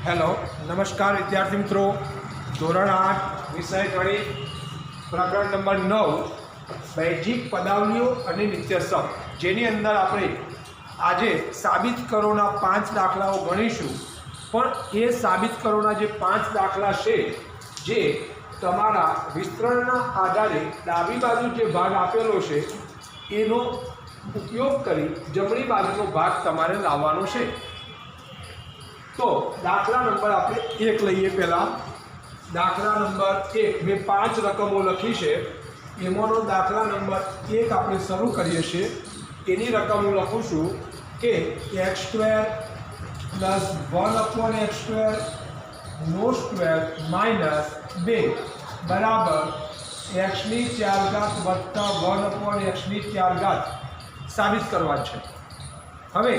Hello, નમસ્કાર વિદ્યાર્થી મિત્રો. ધોરણ 8 વિષય ગણિત પ્રકરણ નંબર 9 બૈજિક પદાવલીઓ અને નિત્યસમ, જેની અંદર આપણે આજે સાબિત કરોના 5 દાખલાઓ ગણીશું. પણ એ સાબિત કરોના જે 5 દાખલા છે જે તમારા વિસ્તરણના આધારે ડાબી બાજુ જે ભાગ આપેલો છે એનો ઉપયોગ કરી જમણી બાજુનો ભાગ તમારે લાવવાનો છે. તો દાખલા નંબર આપણે 1 લઈએ. પહેલાં દાખલા નંબર 1 મેં 5 રકમો લખી છે, એમાંનો દાખલા નંબર 1 આપણે શરૂ કરીએ છીએ. એની રકમ હું લખું છું કે x² + 1/x² નો સ્ક્વેર માઇનસ 2 બરાબર x⁴ વત્તા 1/x⁴ સાબિત કરવા છે. હવે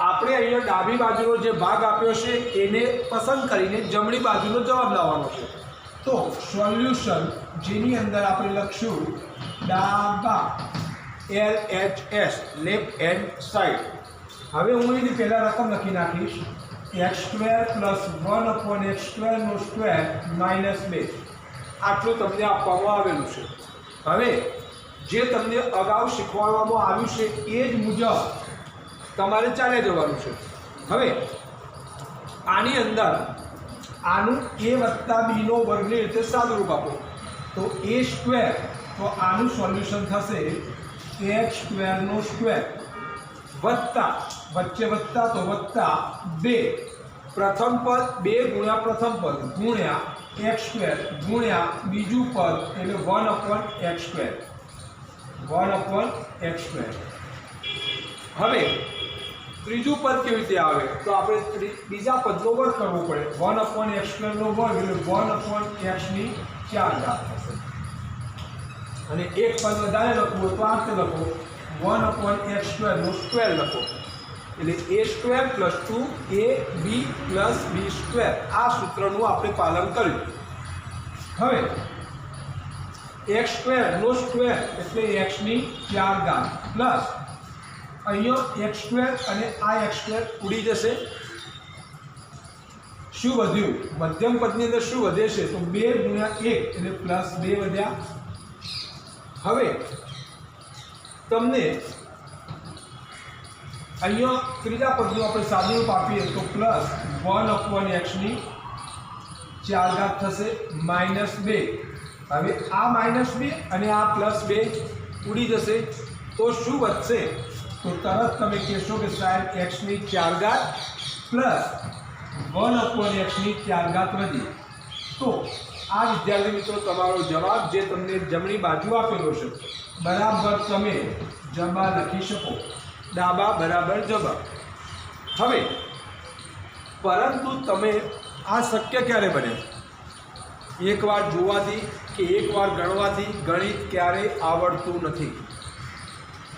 આપણે અહીંયા ડાબી બાજુનો જે ભાગ આપ્યો છે એને પસંદ કરીને જમણી બાજુનો જવાબ લાવવાનો છે. તો સોલ્યુશન જેની અંદર આપણે લખશું ડાબા LHS લેફ્ટ હેન્ડ સાઈડ. હવે હું એની પહેલાં રકમ લખી નાખીશ x² + 1/x² નો સ્ક્વેર માઇનસ 2. આટલું તમને આપવામાં આવેલું છે. હવે જે તમને અગાઉ શીખવાડવામાં આવ્યું છે એ જ મુજબ તમારે ચાલે જવાનું છે. હવે આની અંદર આનું a વત્તા b નો વર્ગની રીતે સાદુરૂપ આપો તો a², તો આનું સોલ્યુશન થશે x² નો સ્ક્વેર વત્તા વચ્ચે વત્તા તો વત્તા 2 પ્રથમ પદ 2 ગુણ્યા પ્રથમ પદ ગુણ્યા x² ગુણ્યા બીજું પદ એટલે 1/x². હવે ત્રીજું પદ કેવી રીતે આવે તો આપણે બીજા પદનો વર્ગ કરવો પડે. 1/x² નો વર્ગ એટલે 1/x⁴ થશે. અને એક પદ વધારે લખવું તો આ રીતે લખો 1/x² નો સ્ક્વેર લખો એટલે a² + 2ab + b². આ સૂત્રનું આપણે પાલન કર્યું. હવે x² નો સ્ક્વેર એટલે x⁴ પ્લસ અહીંયા x² અને આ x² ઉડી જશે. શું વધ્યું? મધ્યમ પદની અંદર શું વધે છે તો 2 ગુણ્યા 1 એટલે +2 વધ્યા. હવે તમને અહીંયા ત્રીજા પદનું આપણે સાદુરૂપ આપીએ તો +1/x⁴ થશે -2. હવે આ -2 અને આ +2 ઉડી જશે તો શું વધશે તો તરત તમે કહેશો કે સાહેબ x⁴ + 1/x⁴ વધી. તો આ વિદ્યાર્થી મિત્રો તમારો જવાબ જે તમને જમણી બાજુ આપેલો છે બરાબર તમે જવાબ લખી શકો. ડાબા બરાબર જવાબ. હવે પરંતુ તમે આ શક્ય ક્યારે બને? એકવાર જોવાથી કે એકવાર ગણવાથી ગણિત ક્યારેય આવડતું નથી.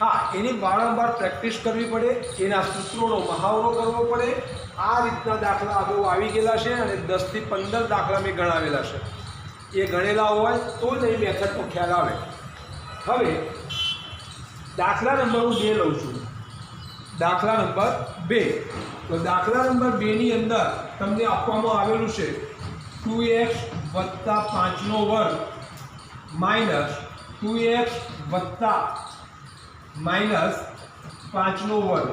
હા, એની વારંવાર પ્રેક્ટિસ કરવી પડે, એના સૂત્રોનો મહાવરો કરવો પડે. આ રીતના દાખલા અગાઉ આવી ગયેલા છે અને 10 થી 15 દાખલા મેં ગણાવેલા છે. એ ગણેલા હોય તો જ એ મેથડનો ખ્યાલ આવે. હવે દાખલા નંબર હું 2 લઉં છું. દાખલા નંબર 2. તો દાખલા નંબર 2 ની અંદર તમને આપવામાં આવેલું છે 2x + 5 નો વર્ગ માઇનસ 2x + -5 નો વર્ગ.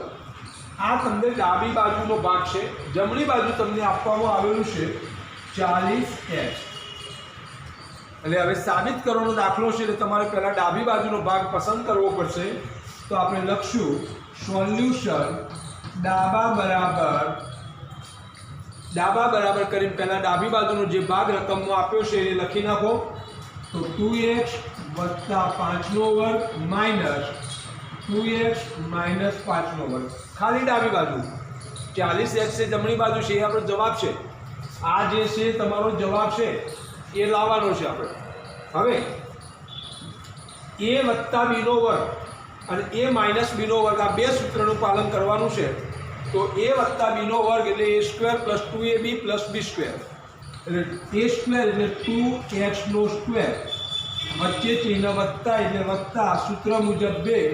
આ તમને ડાબી બાજુનો ભાગ છે. જમણી બાજુ તમને આપવામાં આવેલું છે 40x. એટલે હવે સાબિત કરવાનો દાખલો છે એટલે તમારે પહેલાં ડાબી બાજુનો ભાગ પસંદ કરવો પડશે. તો આપણે લખશું સોલ્યુશન ડાબા બરાબર કરીને પહેલાં ડાબી બાજુનો જે ભાગ રકમનો આપ્યો છે એ લખી નાખો. તો 2x + 5 નો વર્ગ માઇનસ 2x - 5 નો વર્ગ. ખાલી ડાબી બાજુ 40x છે, જમણી બાજુ છે, એ આપણો જવાબ છે. આ જે છે તમારો જવાબ છે એ લાવવાનો છે આપણે. હવે a + b નો વર્ગ અને a - b નો વર્ગ આ બે સૂત્રનું પાલન કરવાનું છે. તો a + b નો વર્ગ એટલે a² + 2ab + b². એટલે a² એટલે 2x નો સ્ક્વેર વચ્ચે ચિહ્ન વત્તા એટલે વત્તા, સૂત્ર મુજબ 2,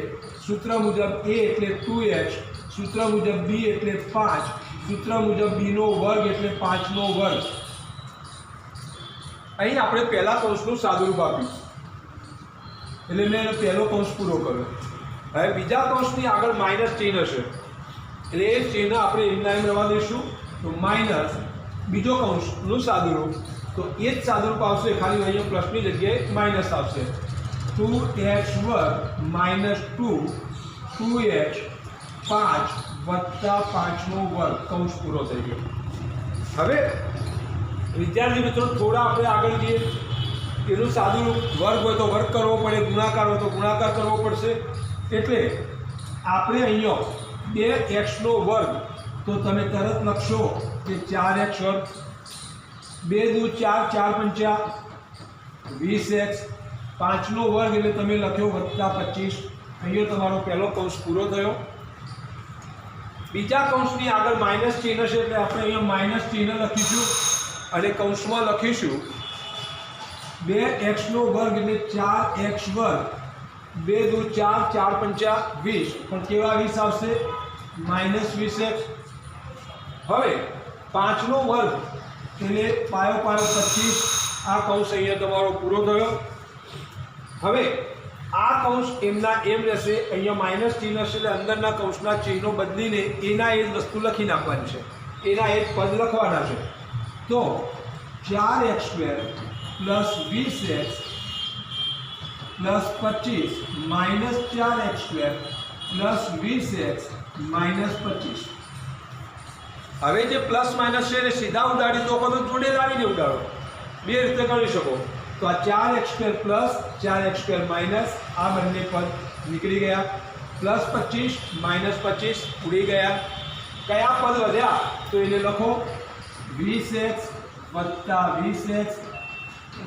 સૂત્ર મુજબ a એટલે 2x, સૂત્ર મુજબ b એટલે 5 સૂત્ર મુજબ બીનો વર્ગ એટલે 5નો વર્ગ. અહીં આપણે પહેલા કૌંસનું સાદુરૂપ આપ્યું એટલે મેં પહેલો કૌંસ પૂરો કર્યો. હવે બીજા કૌંસની આગળ માઇનસ ચિહ્ન છે એટલે એ ચિહ્ન આપણે એમના એમ રહેવા દઈશું. તો માઇનસ બીજો કૌંસનું સાદુરૂપ, તો એ જ સાદુરૂપ આવશે, ખાલી અહીંયા પ્લસની જગ્યાએ માઇનસ આવશે. 2x વર્ગ માઇનસ 2x 5 વત્તા 5નો વર્ગ. કૌંસ પૂરો થઈ ગયો. હવે વિદ્યાર્થી મિત્રો થોડા આપણે આગળ જઈએ. એનું સાદુરૂપ વર્ગ હોય તો વર્ગ કરવો પડે, ગુણાકાર હોય તો ગુણાકાર કરવો પડશે. એટલે આપણે અહીંયા 2xનો વર્ગ તો તમે તરત લખશો કે 4x વર્ગ. 2 દુ 4, 4 પંચા 20x. 5નો વર્ગ એટલે તમે લખ્યો વત્તા 25. અહીંયા તમારો પહેલો કૌંસ પૂરો થયો. બીજા કૌંસની આગળ માઇનસ ચિહ્ન છે એટલે આપણે અહીંયા માઇનસ ચિહ્ન લખીશું અને કૌંસમાં લખીશું 2xનો વર્ગ એટલે 4x વર્ગ. 2 દુ 4, 4 પંચા 20, પણ કેવા 20 આવશે? -20x. હવે 5નો વર્ગ એટલે પાયો 25. આ કૌંસ અહીંયા તમારો પૂરો થયો. હવે આ કૌંસ એમના એમ રહેશે. અહીંયા માઇનસ ચિહ્ન છે એટલે અંદરના કૌંસના ચિહ્નો બદલીને એના એ જ વસ્તુ લખી નાખવાની છે, એના એ જ પદ લખવાના છે. તો 4x² plus 20x plus 25 minus 4x² plus 20x minus 25. હવે જે પ્લસ માઇનસ છે એને સીધા ઉડાડી દો, તો જોડે લાવીને ઉડાડો. બે રીતે કરી શકો. તો આ 4x² પ્લસ 4x² માઇનસ આ બંને પદ નીકળી ગયા. પ્લસ 25 માઇનસ 25 ઉડી ગયા. કયા પદ વધ્યા? તો એને લખો 20x વત્તા 20x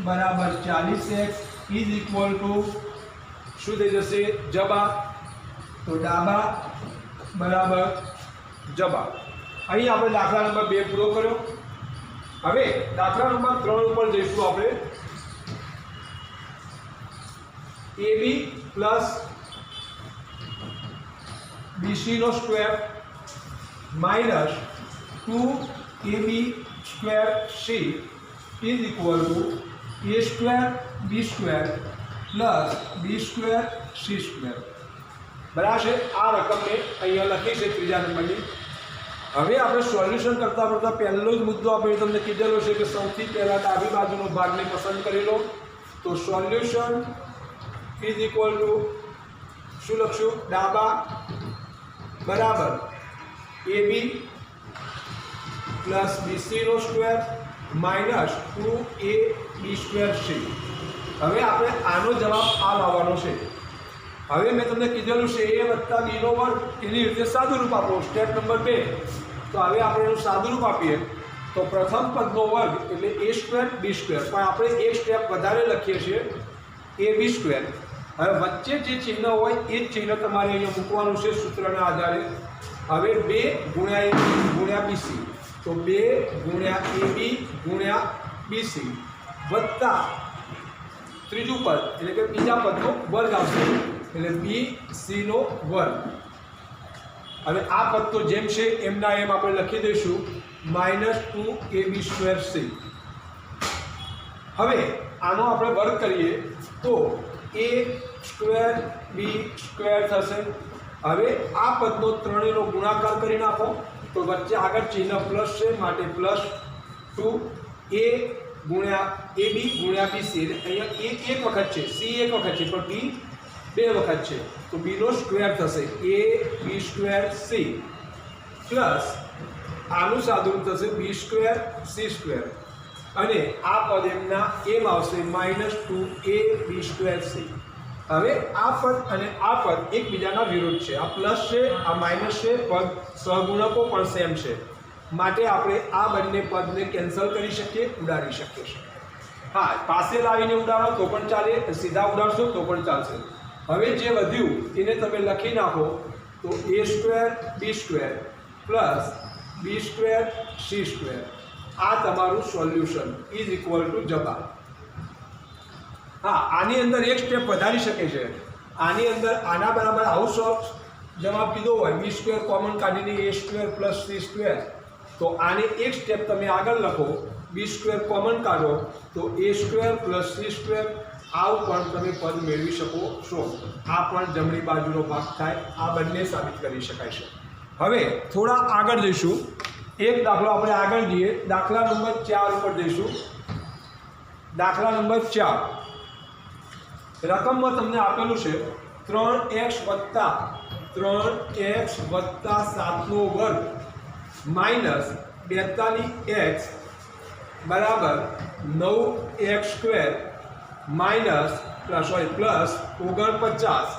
બરાબર 40x ઇઝ ઇક્વલ ટુ શું થઈ જશે? જબા. તો ડાબા બરાબર જબા. અહીં આપણે દાખલા નંબર 2 પૂરો કર્યો. હવે દાખલા નંબર 3 ઉપર જઈશું આપણે. AB પ્લસ BCનો square minus 2AB²C is equal to A² B² plus B²C². બરાબર છે. આ રકમને અહીંયા લખી છે ત્રીજા નંબરની. હવે આપણે સોલ્યુશન કરતા પહેલો જ મુદ્દો આપણે તમને કીધેલો છે કે સૌથી પહેલાં ડાબી બાજુનો ભાગને પસંદ કરી લો. તો સોલ્યુશન ઇઝ ઇક્વલ ટુ શું લખશું? ડાબા બરાબર AB પ્લસ BCનો સ્ક્વેર માઇનસ 2AB²C. હવે આપણે આનો જવાબ આ લાવવાનો છે. હવે મેં તમને કીધેલું છે A વત્તા Bનો વર્ગ, એની રીતે સાદુરૂપ આપો. Step number 2. તો હવે આપણે એનું સાદુરૂપ આપીએ. તો પ્રથમ પદનો વર્ગ એટલે A² B², પણ આપણે એક સ્ટેપ વધારે લખીએ છીએ AB². હવે વચ્ચે જે ચિહ્ન હોય એ જ ચિહ્ન તમારે અહીંયા મૂકવાનું છે સૂત્રના આધારે. હવે 2 ગુણ્યા AB ગુણ્યા BC, તો 2 ગુણ્યા AB ગુણ્યા BC વત્તા ત્રીજું પદ એટલે કે બીજા પદનો વર્ગ આવશે એટલે BCનો વર્ગ. હવે આ પદ તો જેમ છે એમના એમ આપણે લખી દઈશું -2AB²C. હવે આનો આપણે વર્ગ કરીએ તો A² B² થશે. હવે આ પદનો ત્રણેયનો ગુણાકાર કરી નાખો તો વચ્ચે આગળ ચિહ્ન પ્લસ છે માટે +2A ગુણ્યા AB ગુણ્યા BC. એટલે અહીંયા A એક વખત છે, C એક વખત છે, પણ B બે વખત છે, તો Bનો સ્ક્વેર થશે AB²C પ્લસ આનું સાદુરૂપ થશે B²C². અને આ પદ એમના એમ આવશે -2AB²C. હવે આ પદ અને આ પદ એકબીજાના વિરુદ્ધ છે. આ પ્લસ છે, આ માઇનસ છે, પદ સહગુણકો પણ સેમ છે, માટે આપણે આ બંને પદને કેન્સલ કરી શકીએ, ઉડાડી શકીએ છીએ. હા, પાસે લાવીને ઉડાડો તો પણ ચાલે, સીધા ઉડાડશો તો પણ ચાલશે. હવે જે વધ્યું એને તમે લખી નાખો તો A² B² પ્લસ B²C². આ તમારું સોલ્યુશન ઇઝ ઇક્વલ ટુ જવાબ. હા, આની અંદર એક સ્ટેપ વધારી શકે છે. આની અંદર આના બરાબર આવું જવાબ કીધો હોય B² કોમન કાઢીને A² પ્લસ C² તો આને એક સ્ટેપ તમે આગળ લખો, બી સ્ક્વેર કોમન કાઢો તો એ સ્ક્વેર પ્લસ સી સ્ક્વેર, આવું પણ તમે પદ મેળવી શકો છો. આ પણ જમણી બાજુનો ભાગ થાય. આ બંને સાબિત કરી શકાય છે. હવે થોડા આગળ જઈશું. એક દાખલો આપણે આગળ જઈએ. દાખલા નંબર 4 ઉપર જઈશું. દાખલા નંબર 4. રકમમાં તમને આપેલું છે 3x વત્તા 7નો વર્ગ માઇનસ 42x બરાબર 9x સ્ક્વેર માઇનસ પ્લસ 49.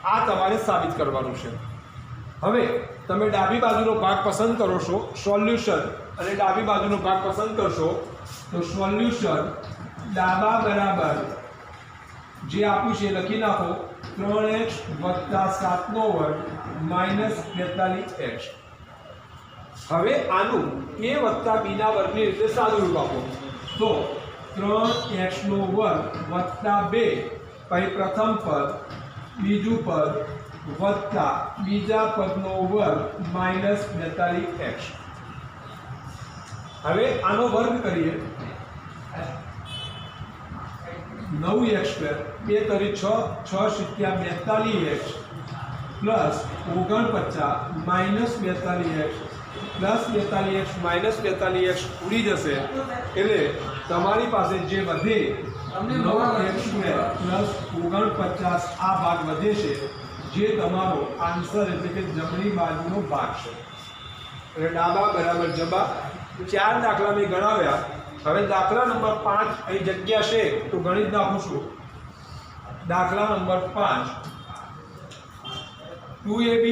આ તમારે સાબિત કરવાનું છે. હવે તમે ડાબી બાજુનો ભાગ પસંદ કરો છો, સોલ્યુશન, અને ડાબી બાજુનો ભાગ પસંદ કરશો તો સોલ્યુશન ડાબા બરાબર જે આપ્યું છે લખી નાખો, 3x વત્તા 7નો વર્ગ માઇનસ 42x. હવે આનું a વત્તા b ના વર્ગની રીતે સાદું રૂપ આપો તો 3x નો વર્ગ વત્તા 2 પછી પ્રથમ પદ, બીજું પદ વત્તા બીજા પદનો વર્ગ માઇનસ 42x. હવે આનો વર્ગ કરીએ, 9x સ્ક્વેર 2 તરી 6, 6 × 42x plus 49 minus 42x plus 42x minus 42x ઉડી જશે એટલે તમારી પાસે જે વધે 9x સ્ક્વેર પ્લસ 49 આ ભાગ વધે છે, જે તમારો આન્સર એટલે કે જમણી બાજુનો ભાગ છે. એટલે ડાબા બરાબર જબા. 4 દાખલા મેં ગણાવ્યા. હવે દાખલા નંબર 5 અહીં જગ્યા છે તો ગણી જ નાખું છું. દાખલા નંબર 5, 2ab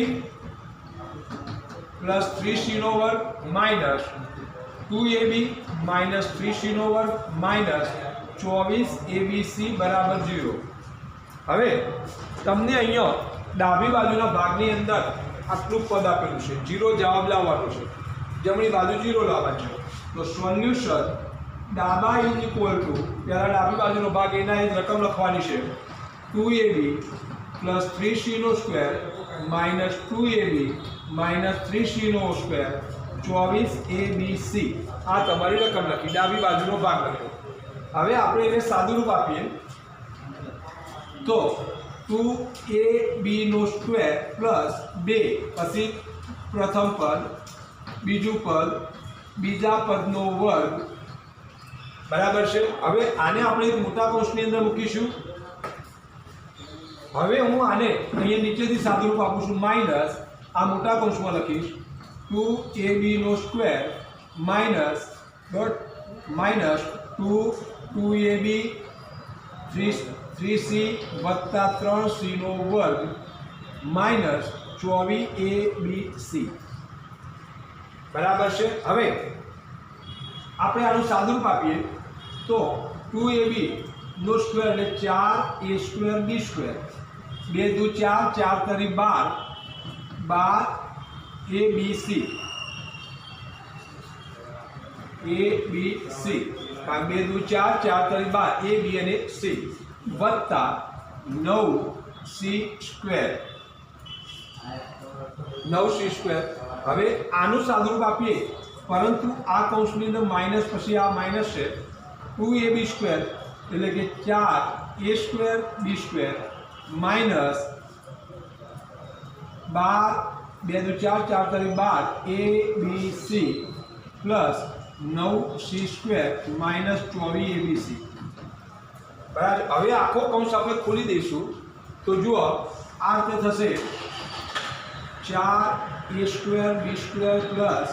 પ્લસ 3c નો વર્ગ માઇનસ 2ab માઇનસ 3c નો વર્ગ માઇનસ 24abc બરાબર 0. હવે તમને અહીંયા ડાબી બાજુના ભાગની અંદર આટલું પદ આપેલું છે, 0 જવાબ લાવવાનો છે, જમણી બાજુ 0 લાવવાનો છે. તો સોલ્યુશન ડાબા ઇઝ ઇક્વલ ટુ, પહેલાં ડાબી બાજુનો ભાગ એના એ રકમ લખવાની છે, 2ab પ્લસ 3c નો square minus 2ab minus 3c નો સ્ક્વેર 24abc. આ તમારી રકમ લખી, ડાબી બાજુનો ભાગ લખ્યો. હવે આપણે એને સાદું રૂપ આપીએ તો 2ab નો સ્ક્વેર પ્લસ 2 પછી પ્રથમ પદ, બીજું પદ, બીજા પદનો વર્ગ બરાબર છે. હવે આને આપણે એક મોટા કૌંસની અંદર મૂકીશું. હવે હું આને અહીંયા નીચેથી સાદું રૂપ આપું છું, માઇનસ આ મોટા કૌંસમાં લખીશ 2ab નો સ્ક્વેર માઇનસ 2ab 3c વત્તા 3c નો વર્ગ માઇનસ 24abc બરાબર છે. હવે આપણે આનું સાદું રૂપ આપીએ તો 2ab નો સ્ક્વેર એટલે 4a સ્ક્વેર b સ્ક્વેર, 2 દુ 4, 4 તરી 12, 12abc abc, 2 દુ 4, 4 તરી 12, a b અને c વત્તા 9c સ્ક્વેર 9c સ્ક્વેર. હવે આનું સાદું રૂપ આપીએ પરંતુ આ કૌંસની અંદર માઇનસ પછી આ માઇનસ છે, 2ab સ્ક્વેર એટલે કે 4a square b square minus 12, 2 દુ 4, 4 તરી 12 abc plus 9c square minus 24abc બરાબર. હવે આખો કૌંસ આપણે ખોલી દઈશું તો જુઓ આ રીતે થશે, 4a square b square plus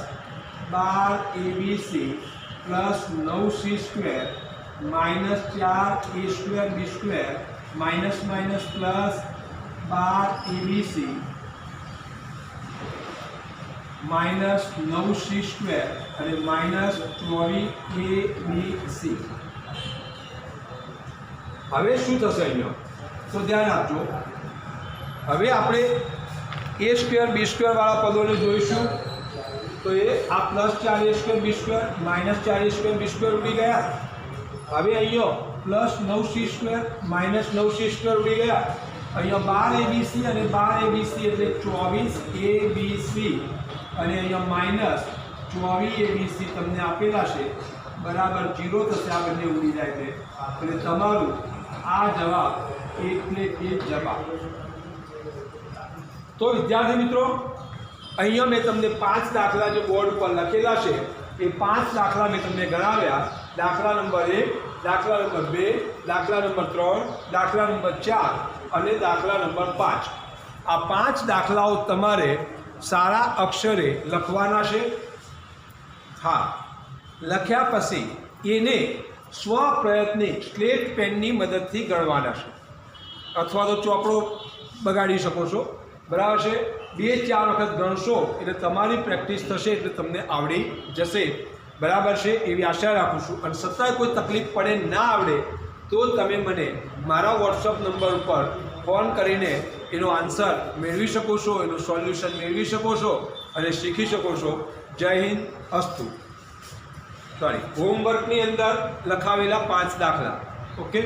12abc plus 9c square minus 4a square b square minus minus plus 12abc minus 9c square અને માઇનસ 24abc. હવે શું થશે અહીંયા તો ધ્યાન આપજો. હવે આપણે a સ્ક્વેર b સ્ક્વેર વાળા પદોને જોઈશું તો એ આ plus 4a square b square minus 4a square b square ઉડી ગયા. હવે અહીંયા plus 9c square minus 9c square ઉડી ગયા. અહીંયા 12abc અને 12abc એટલે 24abc અને અહીંયા માઇનસ 24 ABC તમને આપેલા છે બરાબર 0 થશે, આ બંને ઉડી જાય છે એટલે તમારું આ જવાબ એટલે કે જવાબ. તો વિદ્યાર્થી મિત્રો, અહીંયા મેં તમને 5 દાખલા જે બોર્ડ પર લખેલા છે એ 5 દાખલા મેં તમને ગણાવ્યા. દાખલા નંબર 1, દાખલા નંબર 2, દાખલા નંબર 3, દાખલા નંબર 4 અને દાખલા નંબર 5. આ 5 દાખલાઓ તમારે સારા અક્ષરે લખવાના છે. હા, લખ્યા પછી એને સ્વપ્રયત્ને સ્લેટ પેનની મદદથી ગણવાના છે, અથવા તો ચોપડો બગાડી શકો છો. બરાબર છે? 2-4 વખત ગણશો એટલે તમારી પ્રેક્ટિસ થશે, એટલે તમને આવડી જશે. બરાબર છે? એવી આશા રાખું છું. અને છતાંય કોઈ તકલીફ પડે, ના આવડે તો તમે મને મારા વોટ્સઅપ નંબર ઉપર ફોન કરીને એનો આન્સર મેળવી શકો છો, એનું સોલ્યુશન મેળવી શકો છો અને શીખી શકો છો. જય હિન્દ. અસ્તુ. હોમવર્કની અંદર લખાવેલા 5 દાખલા. ઓકે.